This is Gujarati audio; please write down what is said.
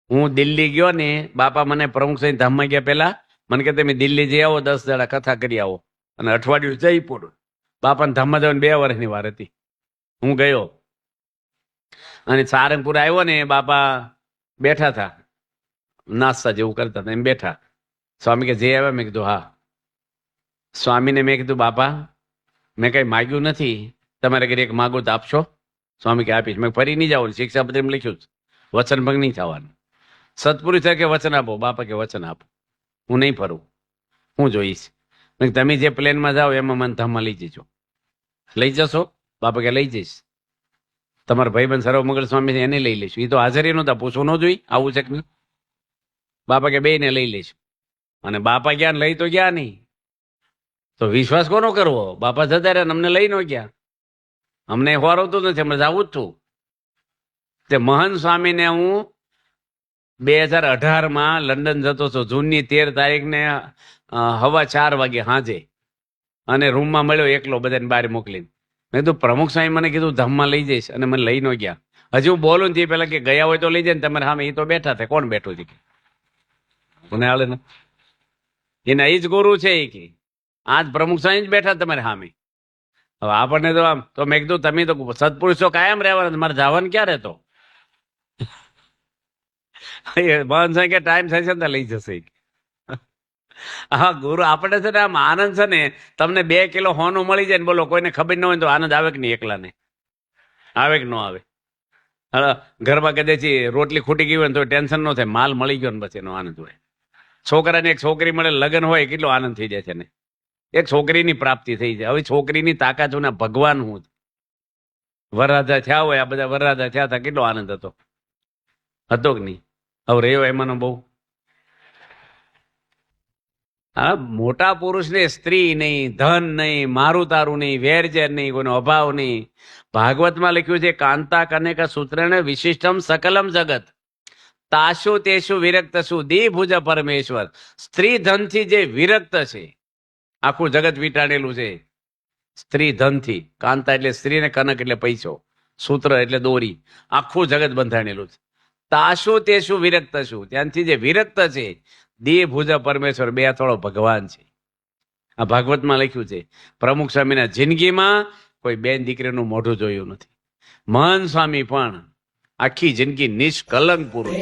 હું દિલ્હી ગયો ને, બાપા મને પ્રમુખ સાંઈ ધામમાં ગયા પેલા મને કે તમે દિલ્હી જઈ આવો, 10 દાડા કથા કરી આવો, અને અઠવાડિયું જયપુર. બાપાને ધામમાં જવાની 2 વર્ષની વાર હતી. હું ગયો અને સારંગપુર આવ્યો ને, બાપા બેઠા હતા, નાસ્તા જેવું કરતા હતા, એમ બેઠા. સ્વામી કે જે આવ્યા? મેં કીધું હા. સ્વામીને મેં કીધું બાપા મેં કઈ માગ્યું નથી, તમારે ઘરે એક માગો તો આપશો? સ્વામી કે આપીશ. મેં ફરી નહીં જાવ, શિક્ષાપત્રીમાં લખ્યું છે વચન ભંગ નહીં થવાનું. સત્પુરુષ થાય કે વચન આપો, બાપા કે વચન આપો, હું નહીં ફરું, હું જોઈશ. તમે જે પ્લેનમાં જાઓ એમાં મને ધામમાં લઈ જજો. લઈ જશો? બાપા કે લઈ જઈશ. તમારા ભાઈબંધ સર્વમંગળ સ્વામી છે એને લઈ લઈશું. એ તો હાજરી નહોતા, પૂછવું ન જોઈ આવું છે કે નહીં. બાપા કે બેયને લઈ લઈશું. અને બાપા ગયા લઈ તો ગયા નહીં, તો વિશ્વાસ કોનો કરવો? બાપા જતા રહ્યા, અમને લઈ ન ગયા. અમને હોરવતું નથી, અમે જાવું જ છું. તે મહંત સ્વામીને હું 2018માં લંડન જતો હતો, જૂનની 13 તારીખને 4:15 વાગે સાંજે, અને રૂમમાં મળ્યો એકલો, બધાને બહાર મોકલીને. મેં કીધું પ્રમુખ સ્વામી મને કીધું ધામમાં લઈ જઈશ, અને મને લઈ ન ગયા. હજી હું બોલું ને પેલા કે ગયા હોય તો લઈ જાય ને, તમારે સામે એ તો બેઠા થાય. કોણ બેઠું છે? મને હાલે ને, એના એ જ ગુરુ છે. એ કે આજ પ્રમુખ સ્વામી જ બેઠા તમારે સામે. હવે આપણને તો આમ, તો મેં કીધું તમે તો સત્પુરુષો કાયમ રહેવાના, મારે જવાનું ક્યાં રહેતો? મહંત સ્વામી કે ટાઈમ થશે ને લઈ જશે. હા ગુરુ આપણે છે ને આમ આનંદ છે ને, તમને 2 કિલો હોનું મળી જાય ને, બોલો કોઈને ખબર ન હોય તો આનંદ આવે કે નહીં? એકલાને આવે કે ન આવે? ઘરમાં કદાચ રોટલી ખૂટી ગઈ હોય ને તો ટેન્શન ન થાય, માલ મળી ગયો ને બસ એનો આનંદ હોય. છોકરાને એક છોકરી મળે, લગ્ન હોય, કેટલો આનંદ થઈ જાય છે ને, એક છોકરીની પ્રાપ્તિ થઈ જાય. હવે છોકરીની તાકાત હું ભગવાન હું. વરરાજા થયા હોય, આ બધા વરરાજા થયા હતા, કેટલો આનંદ હતો કે નહીં? હવે રહ્યો એમાંનો બહુ. હા, મોટા પુરુષને સ્ત્રી નહીં, ધન નહીં, મારું તારું નહીં, વેરઝેર નહીં, કોઈનો અભાવ નહીં. ભાગવતમાં લખ્યું છે કાંતા કનેક સૂત્રેણ વિશિષ્ટમ સકલમ જગત તાશુ તેશુ વિરક્તશુ દીભુજ પરમેશ્વર. સ્ત્રી ધનથી જે વિરક્ત છે, આખું જગત વીંટાળેલું છે સ્ત્રી ધનથી. કાંતા એટલે સ્ત્રી ને કનક એટલે પૈસો, સૂત્ર એટલે દોરી, આખું જગત બંધાણેલું છે. તાશુ તેશુ વિરક્તશુ, ત્યાંથી જે વિરક્ત છે, દેહભુજ પરમેશ્વર, 2 થોડો ભગવાન છે. આ ભાગવતમાં લખ્યું છે. પ્રમુખ સ્વામીના જિંદગીમાં કોઈ બેન દીકરીનું મોઢું જોયું નથી. મહંત સ્વામી પણ આખી જિંદગી નિષ્કલંક પુરુષ.